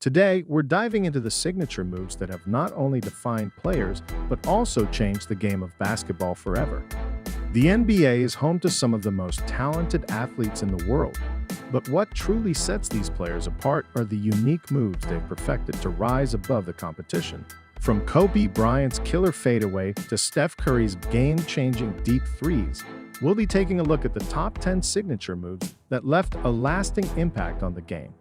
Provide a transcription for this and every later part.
Today, we're diving into the signature moves that have not only defined players, but also changed the game of basketball forever. The NBA is home to some of the most talented athletes in the world, but what truly sets these players apart are the unique moves they've perfected to rise above the competition. From Kobe Bryant's killer fadeaway to Steph Curry's game-changing deep threes, we'll be taking a look at the top 10 signature moves that left a lasting impact on the game.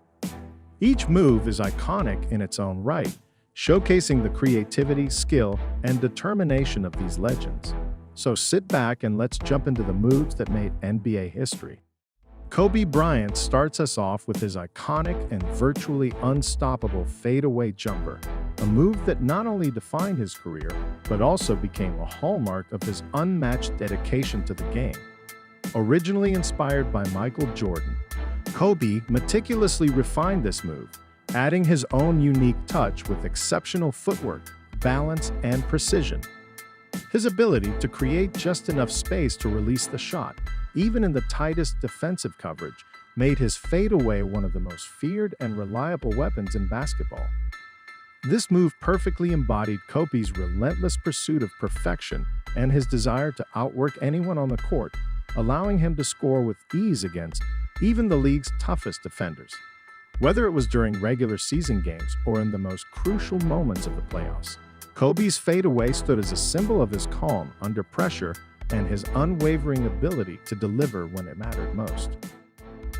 Each move is iconic in its own right, showcasing the creativity, skill, and determination of these legends. So sit back and let's jump into the moves that made NBA history. Kobe Bryant starts us off with his iconic and virtually unstoppable fadeaway jumper, a move that not only defined his career, but also became a hallmark of his unmatched dedication to the game. Originally inspired by Michael Jordan, Kobe meticulously refined this move, adding his own unique touch with exceptional footwork, balance, and precision. His ability to create just enough space to release the shot, even in the tightest defensive coverage, made his fadeaway one of the most feared and reliable weapons in basketball. This move perfectly embodied Kobe's relentless pursuit of perfection and his desire to outwork anyone on the court, allowing him to score with ease against even the league's toughest defenders. Whether it was during regular season games or in the most crucial moments of the playoffs, Kobe's fadeaway stood as a symbol of his calm under pressure and his unwavering ability to deliver when it mattered most.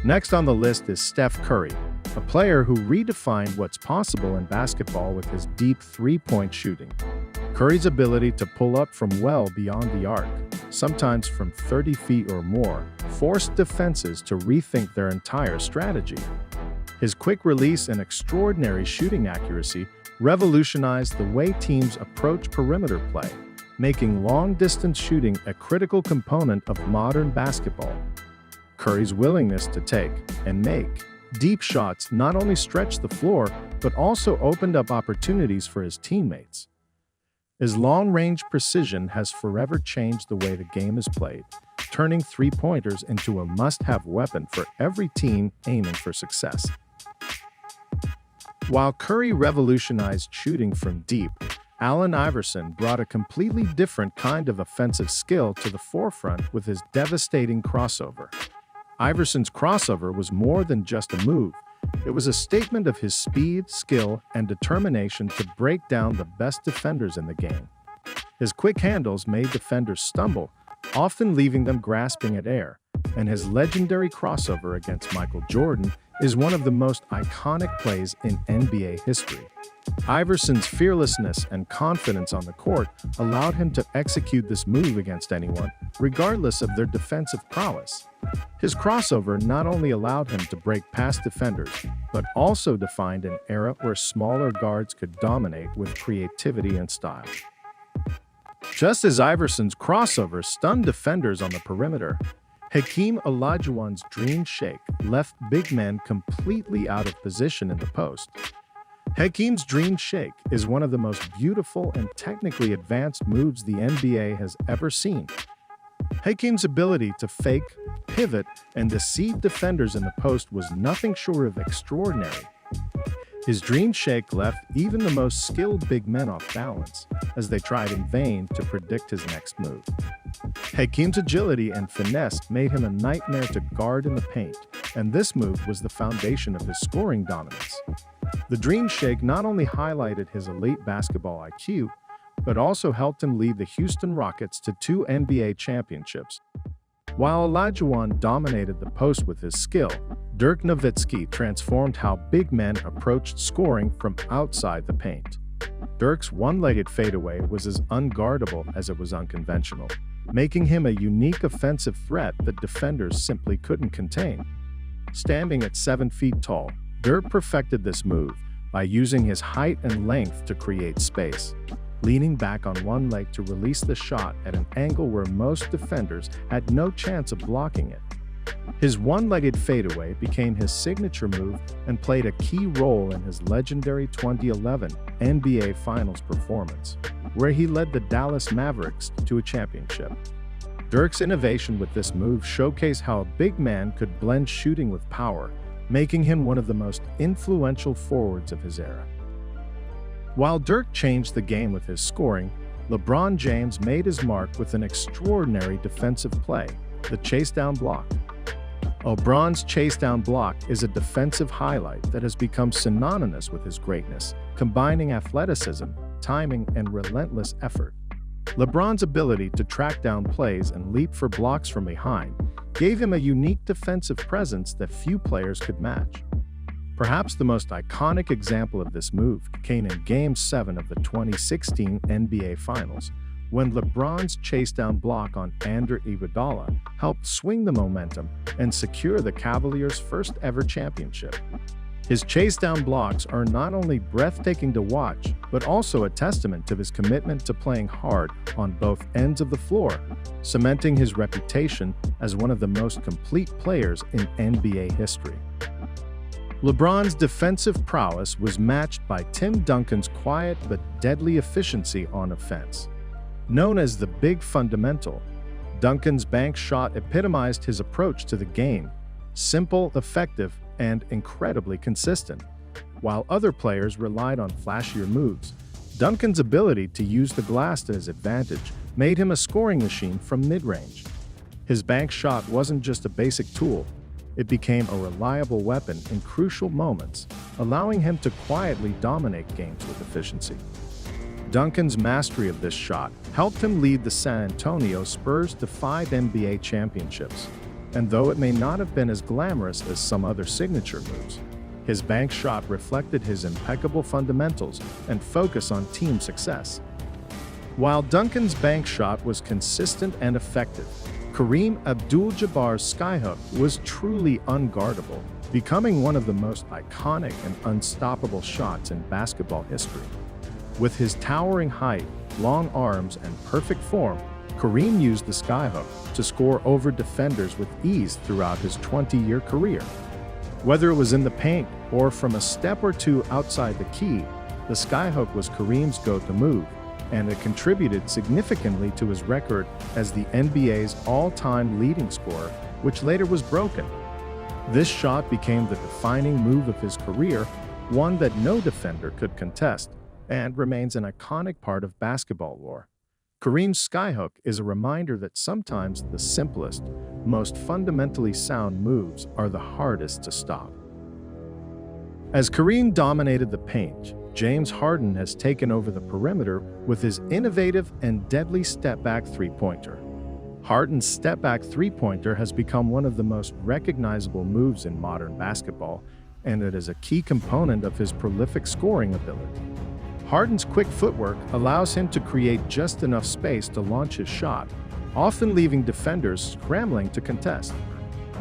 Next on the list is Steph Curry, a player who redefined what's possible in basketball with his deep three-point shooting. Curry's ability to pull up from well beyond the arc, sometimes from 30 feet or more, forced defenses to rethink their entire strategy. His quick release and extraordinary shooting accuracy revolutionized the way teams approach perimeter play, making long-distance shooting a critical component of modern basketball. Curry's willingness to take and make deep shots not only stretched the floor, but also opened up opportunities for his teammates. His long-range precision has forever changed the way the game is played, turning three-pointers into a must-have weapon for every team aiming for success. While Curry revolutionized shooting from deep, Allen Iverson brought a completely different kind of offensive skill to the forefront with his devastating crossover. Iverson's crossover was more than just a move. It was a statement of his speed, skill, and determination to break down the best defenders in the game. His quick handles made defenders stumble, often leaving them grasping at air, and his legendary crossover against Michael Jordan is one of the most iconic plays in NBA history. Iverson's fearlessness and confidence on the court allowed him to execute this move against anyone, regardless of their defensive prowess. His crossover not only allowed him to break past defenders, but also defined an era where smaller guards could dominate with creativity and style. Just as Iverson's crossover stunned defenders on the perimeter, Hakeem Olajuwon's dream shake left big men completely out of position in the post. Hakeem's dream shake is one of the most beautiful and technically advanced moves the NBA has ever seen. Hakeem's ability to fake, pivot, and deceive defenders in the post was nothing short of extraordinary. His dream shake left even the most skilled big men off balance, as they tried in vain to predict his next move. Hakeem's agility and finesse made him a nightmare to guard in the paint, and this move was the foundation of his scoring dominance. The dream shake not only highlighted his elite basketball IQ, but also helped him lead the Houston Rockets to 2 NBA championships. While Olajuwon dominated the post with his skill, Dirk Nowitzki transformed how big men approached scoring from outside the paint. Dirk's one-legged fadeaway was as unguardable as it was unconventional, making him a unique offensive threat that defenders simply couldn't contain. Standing at 7 feet tall, Dirk perfected this move by using his height and length to create space, leaning back on one leg to release the shot at an angle where most defenders had no chance of blocking it. His one-legged fadeaway became his signature move and played a key role in his legendary 2011 NBA Finals performance, where he led the Dallas Mavericks to a championship. Dirk's innovation with this move showcased how a big man could blend shooting with power, making him one of the most influential forwards of his era. While Dirk changed the game with his scoring, LeBron James made his mark with an extraordinary defensive play, the chase-down block. LeBron's chase-down block is a defensive highlight that has become synonymous with his greatness, combining athleticism, timing, and relentless effort. LeBron's ability to track down plays and leap for blocks from behind gave him a unique defensive presence that few players could match. Perhaps the most iconic example of this move came in Game 7 of the 2016 NBA Finals, when LeBron's chase-down block on Andre Iguodala helped swing the momentum and secure the Cavaliers' first-ever championship. His chase-down blocks are not only breathtaking to watch, but also a testament to his commitment to playing hard on both ends of the floor, cementing his reputation as one of the most complete players in NBA history. LeBron's defensive prowess was matched by Tim Duncan's quiet but deadly efficiency on offense. Known as the Big Fundamental, Duncan's bank shot epitomized his approach to the game: simple, effective, and incredibly consistent. While other players relied on flashier moves, Duncan's ability to use the glass to his advantage made him a scoring machine from mid-range. His bank shot wasn't just a basic tool, it became a reliable weapon in crucial moments, allowing him to quietly dominate games with efficiency. Duncan's mastery of this shot helped him lead the San Antonio Spurs to 5 NBA championships. And though it may not have been as glamorous as some other signature moves, his bank shot reflected his impeccable fundamentals and focus on team success. While Duncan's bank shot was consistent and effective, Kareem Abdul-Jabbar's skyhook was truly unguardable, becoming one of the most iconic and unstoppable shots in basketball history. With his towering height, long arms, and perfect form, Kareem used the skyhook to score over defenders with ease throughout his 20-year career. Whether it was in the paint or from a step or two outside the key, the skyhook was Kareem's go-to move, and it contributed significantly to his record as the NBA's all-time leading scorer, which later was broken. This shot became the defining move of his career, one that no defender could contest, and remains an iconic part of basketball lore. Kareem's skyhook is a reminder that sometimes the simplest, most fundamentally sound moves are the hardest to stop. As Kareem dominated the paint, James Harden has taken over the perimeter with his innovative and deadly step-back three-pointer. Harden's step-back three-pointer has become one of the most recognizable moves in modern basketball, and it is a key component of his prolific scoring ability. Harden's quick footwork allows him to create just enough space to launch his shot, often leaving defenders scrambling to contest.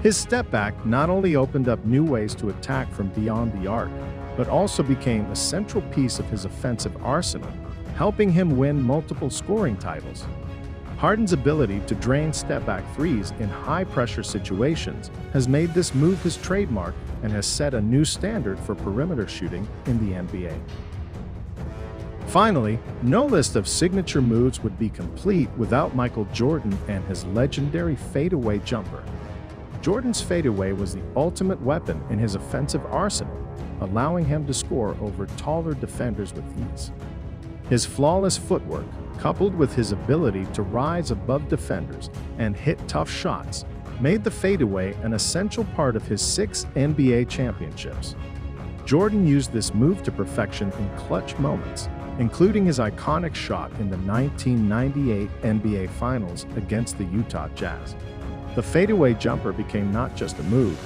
His step back not only opened up new ways to attack from beyond the arc, but also became a central piece of his offensive arsenal, helping him win multiple scoring titles. Harden's ability to drain step-back threes in high-pressure situations has made this move his trademark and has set a new standard for perimeter shooting in the NBA. Finally, no list of signature moves would be complete without Michael Jordan and his legendary fadeaway jumper. Jordan's fadeaway was the ultimate weapon in his offensive arsenal, allowing him to score over taller defenders with ease. His flawless footwork, coupled with his ability to rise above defenders and hit tough shots, made the fadeaway an essential part of his 6 NBA championships. Jordan used this move to perfection in clutch moments, including his iconic shot in the 1998 NBA Finals against the Utah Jazz. The fadeaway jumper became not just a move,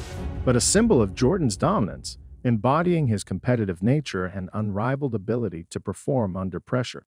but a symbol of Jordan's dominance, embodying his competitive nature and unrivaled ability to perform under pressure.